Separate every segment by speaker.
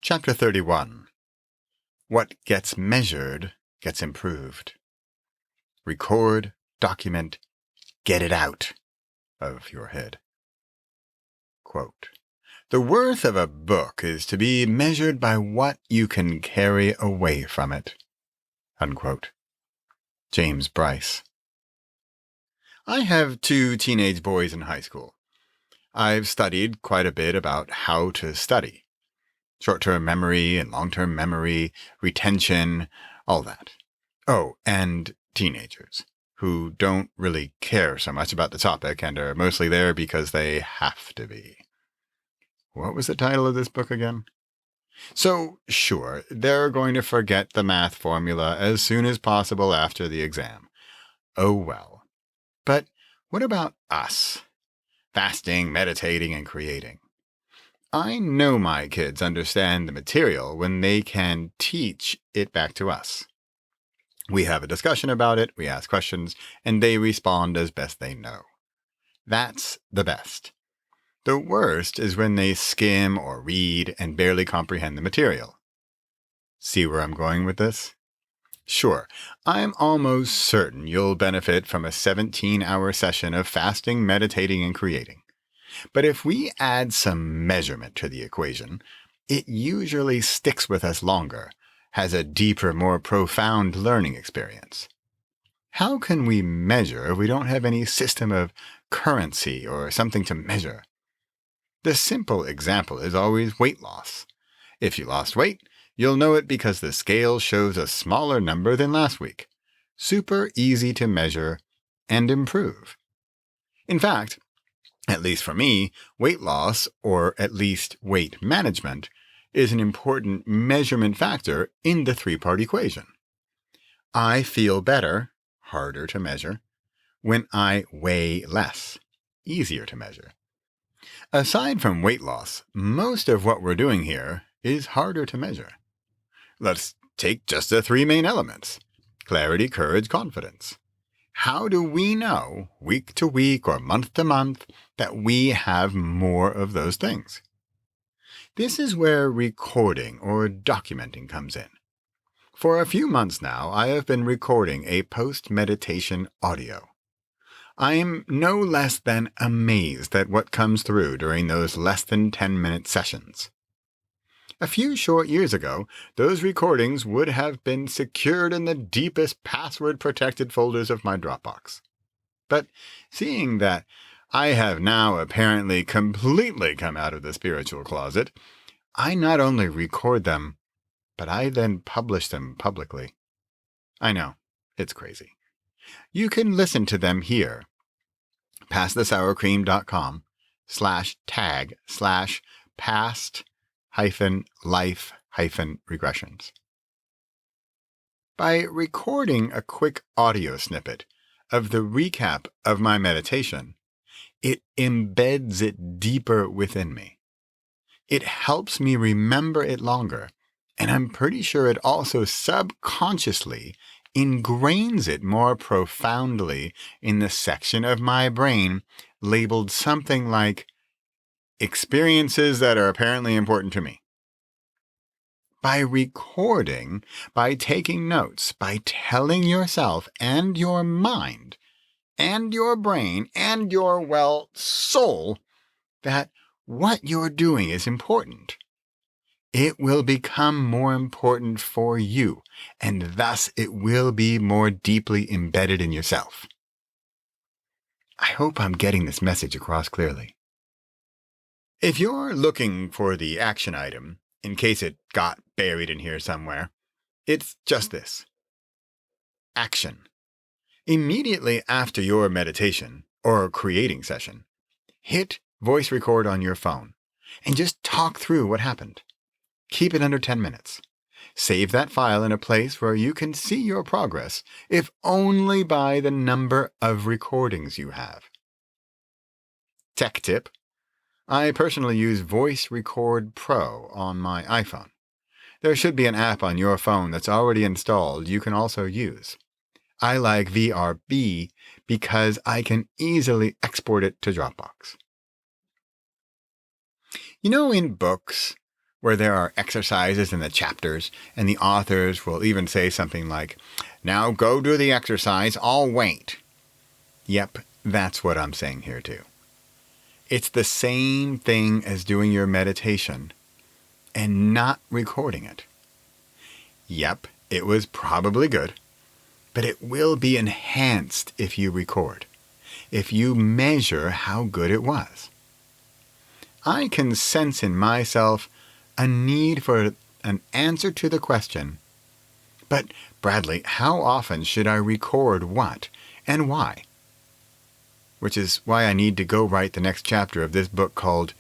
Speaker 1: Chapter 31. What gets measured gets improved. Record, document, get it out of your head. Quote, "The worth of a book is to be measured by what you can carry away from it." Unquote. James Bryce. I have 2 teenage boys in high school. I've studied quite a bit about how to study. Short-term memory and long-term memory, retention, all that. Oh, and teenagers, who don't really care so much about the topic and are mostly there because they have to be. What was the title of this book again? So, sure, they're going to forget the math formula as soon as possible after the exam. Oh well. But what about us? Fasting, meditating, and creating. I know my kids understand the material when they can teach it back to us. We have a discussion about it, we ask questions, and they respond as best they know. That's the best. The worst is when they skim or read and barely comprehend the material. See where I'm going with this? Sure, I'm almost certain you'll benefit from a 17-hour session of fasting, meditating, and creating. But if we add some measurement to the equation, it usually sticks with us longer, has a deeper, more profound learning experience. How can we measure if we don't have any system of currency or something to measure? The simple example is always weight loss. If you lost weight, you'll know it because the scale shows a smaller number than last week. Super easy to measure and improve. In fact, at least for me, weight loss, or at least weight management, is an important measurement factor in the 3-part equation. I feel better, harder to measure, when I weigh less, easier to measure. Aside from weight loss, most of what we're doing here is harder to measure. Let's take just the 3 main elements: clarity, courage, confidence. How do we know, week to week or month to month, that we have more of those things? This is where recording or documenting comes in. For a few months now, I have been recording a post-meditation audio. I am no less than amazed at what comes through during those less than 10-minute sessions. A few short years ago, those recordings would have been secured in the deepest password-protected folders of my Dropbox. But seeing that I have now apparently completely come out of the spiritual closet, I not only record them, but I then publish them publicly. I know, it's crazy. You can listen to them here. PassTheSourCream.com/tag/past-life-regressions. By recording a quick audio snippet of the recap of my meditation, it embeds it deeper within me. It helps me remember it longer, and I'm pretty sure it also subconsciously ingrains it more profoundly in the section of my brain labeled something like experiences that are apparently important to me. By recording, by taking notes, by telling yourself and your mind and your brain and your, soul that what you're doing is important, it will become more important for you, and thus it will be more deeply embedded in yourself. I hope I'm getting this message across clearly. If you're looking for the action item, in case it got buried in here somewhere, it's just this. Action. Immediately after your meditation or creating session, hit voice record on your phone and just talk through what happened. Keep it under 10 minutes. Save that file in a place where you can see your progress, if only by the number of recordings you have. Tech tip. I personally use Voice Record Pro on my iPhone. There should be an app on your phone that's already installed you can also use. I like VRB because I can easily export it to Dropbox. You know, in books, where there are exercises in the chapters, and the authors will even say something like, "Now go do the exercise, I'll wait." Yep, that's what I'm saying here too. It's the same thing as doing your meditation and not recording it. Yep, it was probably good, but it will be enhanced if you record, if you measure how good it was. I can sense in myself a need for an answer to the question, but Bradley, how often should I record what and why? Which is why I need to go write the next chapter of this book called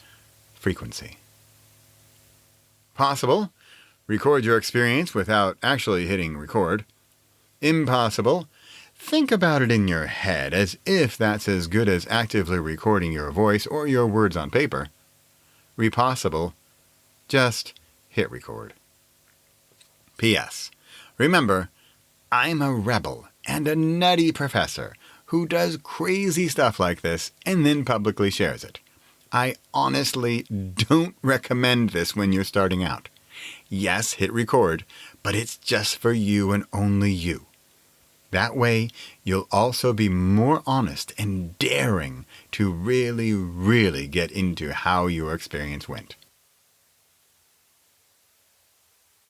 Speaker 1: Frequency. Possible. Record your experience without actually hitting record. Impossible. Think about it in your head as if that's as good as actively recording your voice or your words on paper. Repossible. Just hit record. P.S. Remember, I'm a rebel and a nutty professor who does crazy stuff like this and then publicly shares it. I honestly don't recommend this when you're starting out. Yes, hit record, but it's just for you and only you. That way, you'll also be more honest and daring to really, really get into how your experience went.